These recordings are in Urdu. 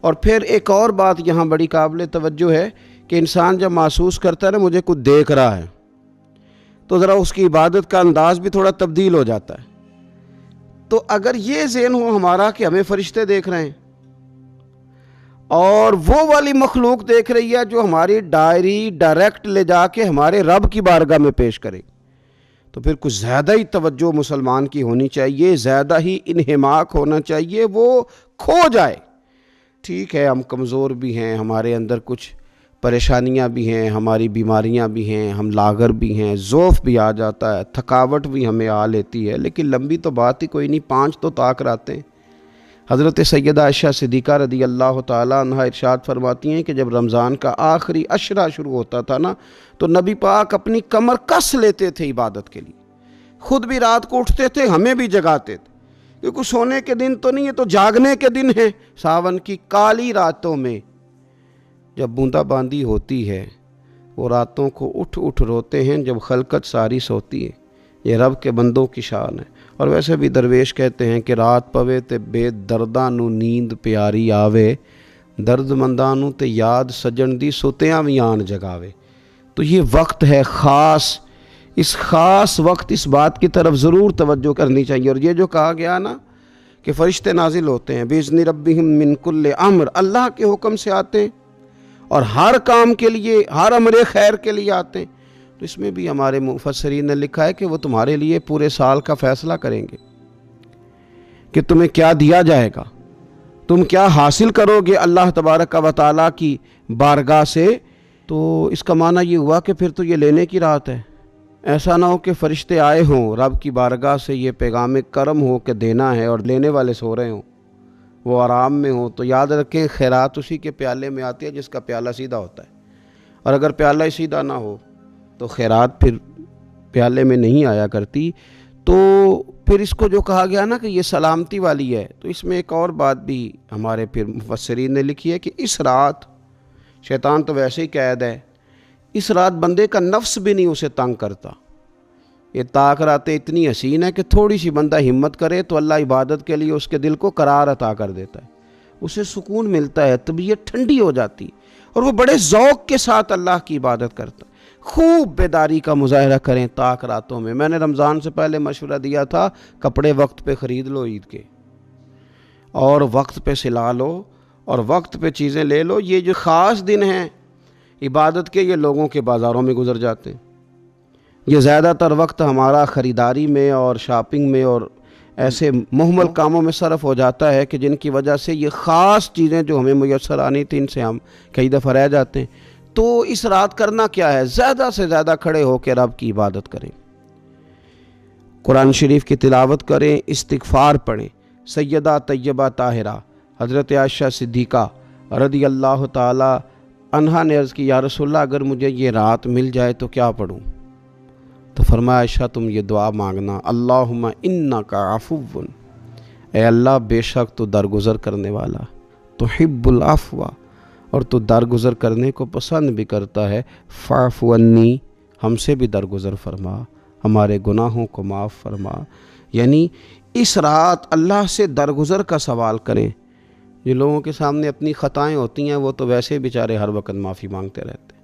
اور پھر ایک اور بات یہاں بڑی قابل توجہ ہے کہ انسان جب محسوس کرتا ہے نا مجھے کچھ دیکھ رہا ہے، تو ذرا اس کی عبادت کا انداز بھی تھوڑا تبدیل ہو جاتا ہے۔ تو اگر یہ ذہن ہو ہمارا کہ ہمیں فرشتے دیکھ رہے ہیں اور وہ والی مخلوق دیکھ رہی ہے جو ہماری ڈائری ڈائریکٹ لے جا کے ہمارے رب کی بارگاہ میں پیش کرے، تو پھر کچھ زیادہ ہی توجہ مسلمان کی ہونی چاہیے، زیادہ ہی انہماک ہونا چاہیے، وہ کھو جائے۔ ٹھیک ہے ہم کمزور بھی ہیں، ہمارے اندر کچھ پریشانیاں بھی ہیں، ہماری بیماریاں بھی ہیں، ہم لاغر بھی ہیں، ضعف بھی آ جاتا ہے، تھکاوٹ بھی ہمیں آ لیتی ہے، لیکن لمبی تو بات ہی کوئی نہیں، 5 تو طاق راتیں۔ حضرت سیدہ عائشہ صدیقہ رضی اللہ تعالیٰ عنہا ارشاد فرماتی ہیں کہ جب رمضان کا آخری عشرہ شروع ہوتا تھا نا تو نبی پاک اپنی کمر کس لیتے تھے عبادت کے لیے، خود بھی رات کو اٹھتے تھے، ہمیں بھی جگاتے تھے، کیونکہ سونے کے دن تو نہیں ہے، تو جاگنے کے دن ہیں۔ ساون کی کالی راتوں میں جب بوندا باندی ہوتی ہے، وہ راتوں کو اٹھ اٹھ روتے ہیں جب خلقت ساری سوتی ہے۔ یہ رب کے بندوں کی شان ہے۔ اور ویسے بھی درویش کہتے ہیں کہ رات پوے تے بے درداں نو نیند پیاری آوے، درد منداں نو تے یاد سجن دی ستیاں وی آن جگاوے۔ تو یہ وقت ہے خاص، اس خاص وقت اس بات کی طرف ضرور توجہ کرنی چاہیے۔ اور یہ جو کہا گیا نا کہ فرشتے نازل ہوتے ہیں بِإِذْنِ رَبِّهِمْ مِنْ كُلِّ أَمْرٍ، اللہ کے حکم سے آتے ہیں اور ہر کام کے لیے، ہر امر خیر کے لیے آتے ہیں۔ تو اس میں بھی ہمارے مفسرین نے لکھا ہے کہ وہ تمہارے لیے پورے سال کا فیصلہ کریں گے کہ تمہیں کیا دیا جائے گا، تم کیا حاصل کرو گے اللہ تبارک و تعالیٰ کی بارگاہ سے۔ تو اس کا معنی یہ ہوا کہ پھر تو یہ لینے کی رات ہے۔ ایسا نہ ہو کہ فرشتے آئے ہوں رب کی بارگاہ سے یہ پیغام کرم ہو کہ دینا ہے اور لینے والے سو رہے ہوں، وہ آرام میں ہوں۔ تو یاد رکھیں خیرات اسی کے پیالے میں آتی ہے جس کا پیالہ سیدھا ہوتا ہے، اور اگر پیالہ ہی سیدھا نہ ہو تو خیرات پھر پیالے میں نہیں آیا کرتی۔ تو پھر اس کو جو کہا گیا نا کہ یہ سلامتی والی ہے، تو اس میں ایک اور بات بھی ہمارے پھر مفسرین نے لکھی ہے کہ اس رات، شیطان تو ویسے ہی قید ہے، اس رات بندے کا نفس بھی نہیں اسے تنگ کرتا۔ یہ طاق راتیں اتنی حسین ہے کہ تھوڑی سی بندہ ہمت کرے تو اللہ عبادت کے لیے اس کے دل کو قرار عطا کر دیتا ہے، اسے سکون ملتا ہے، طبیعت ٹھنڈی ہو جاتی اور وہ بڑے ذوق کے ساتھ اللہ کی عبادت کرتا ہے۔ خوب بیداری کا مظاہرہ کریں طاق راتوں میں۔ میں نے رمضان سے پہلے مشورہ دیا تھا کپڑے وقت پہ خرید لو عید کے، اور وقت پہ سلا لو اور وقت پہ چیزیں لے لو۔ یہ جو خاص دن ہیں عبادت کے، یہ لوگوں کے بازاروں میں گزر جاتے ہیں۔ یہ زیادہ تر وقت ہمارا خریداری میں اور شاپنگ میں اور ایسے مہمل کاموں میں صرف ہو جاتا ہے کہ جن کی وجہ سے یہ خاص چیزیں جو ہمیں میسر آنی تھیں ان سے ہم کئی دفعہ رہ جاتے ہیں۔ تو اس رات کرنا کیا ہے؟ زیادہ سے زیادہ کھڑے ہو کے رب کی عبادت کریں، قرآن شریف کی تلاوت کریں، استغفار پڑھیں۔ سیدہ طیبہ طاہرہ حضرت عائشہ صدیقہ رضی اللہ تعالی عنہا نے عرض کی یا رسول اللہ اگر مجھے یہ رات مل جائے تو کیا پڑھوں؟ تو فرمایا عائشہ تم یہ دعا مانگنا، اللہم انک عفو، اے اللہ بے شک تو درگزر کرنے والا، تحب العفو، اور تو درگزر کرنے کو پسند بھی کرتا ہے، فاعف عنی، ہم سے بھی درگزر فرما، ہمارے گناہوں کو معاف فرما۔ یعنی اس رات اللہ سے درگزر کا سوال کریں۔ جو لوگوں کے سامنے اپنی خطائیں ہوتی ہیں وہ تو ویسے بیچارے ہر وقت معافی مانگتے رہتے ہیں،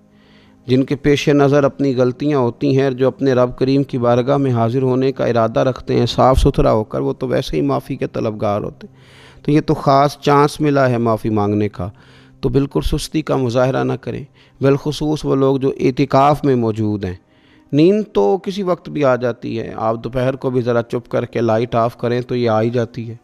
جن کے پیش نظر اپنی غلطیاں ہوتی ہیں، جو اپنے رب کریم کی بارگاہ میں حاضر ہونے کا ارادہ رکھتے ہیں صاف ستھرا ہو کر، وہ تو ویسے ہی معافی کے طلبگار ہوتے ہیں۔ تو یہ تو خاص چانس ملا ہے معافی مانگنے کا، تو بالکل سستی کا مظاہرہ نہ کریں، بالخصوص وہ لوگ جو اعتکاف میں موجود ہیں۔ نیند تو کسی وقت بھی آ جاتی ہے، آپ دوپہر کو بھی ذرا چپ کر کے لائٹ آف کریں تو یہ آ ہی جاتی ہے۔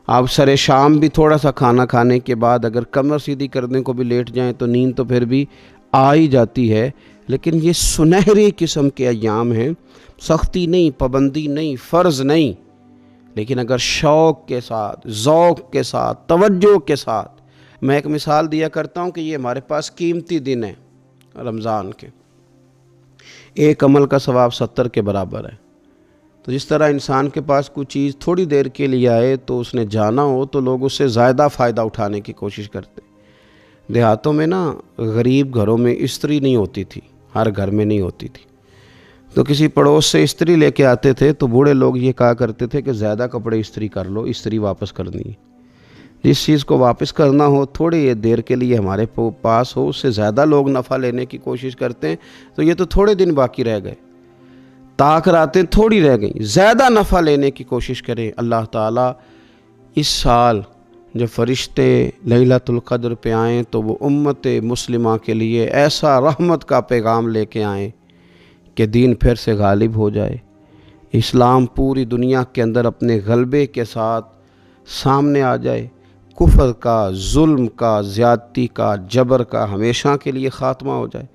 آپ سر شام بھی تھوڑا سا کھانا کھانے کے بعد اگر کمر سیدھی کرنے کو بھی لیٹ جائیں تو نیند تو پھر بھی آ ہی جاتی ہے۔ لیکن یہ سنہری قسم کے ایام ہیں، سختی نہیں، پابندی نہیں، فرض نہیں، لیکن اگر شوق کے ساتھ، ذوق کے ساتھ، توجہ کے ساتھ، میں ایک مثال دیا کرتا ہوں کہ یہ ہمارے پاس قیمتی دن ہے رمضان کے، ایک عمل کا ثواب 70 کے برابر ہے۔ تو جس طرح انسان کے پاس کوئی چیز تھوڑی دیر کے لیے آئے تو اس نے جانا ہو تو لوگ اس سے زیادہ فائدہ اٹھانے کی کوشش کرتے۔ دیہاتوں میں نا غریب گھروں میں استری نہیں ہوتی تھی، ہر گھر میں نہیں ہوتی تھی، تو کسی پڑوس سے استری لے کے آتے تھے تو بوڑھے لوگ یہ کہا کرتے تھے کہ زیادہ کپڑے استری کر لو، استری واپس کرنی ہے۔ جس چیز کو واپس کرنا ہو تھوڑی یہ دیر کے لیے ہمارے پاس ہو، اس سے زیادہ لوگ نفع لینے کی کوشش کرتے ہیں، تو یہ تو تھوڑے دن باقی رہ گئے، طاق راتیں تھوڑی رہ گئیں، زیادہ نفع لینے کی کوشش کریں۔ اللہ تعالیٰ اس سال جب فرشتے لیلۃ القدر پہ آئیں تو وہ امت مسلمہ کے لیے ایسا رحمت کا پیغام لے کے آئیں کہ دین پھر سے غالب ہو جائے، اسلام پوری دنیا کے اندر اپنے غلبے کے ساتھ سامنے آ جائے، کفر کا، ظلم کا، زیادتی کا، جبر کا ہمیشہ کے لیے خاتمہ ہو جائے،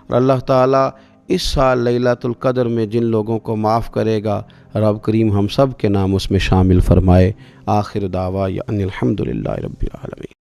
اور اللہ تعالیٰ اس سال لیلۃ القدر میں جن لوگوں کو معاف کرے گا رب کریم ہم سب کے نام اس میں شامل فرمائے۔ آخر دعویٰ ان الحمدللہ رب العالمین۔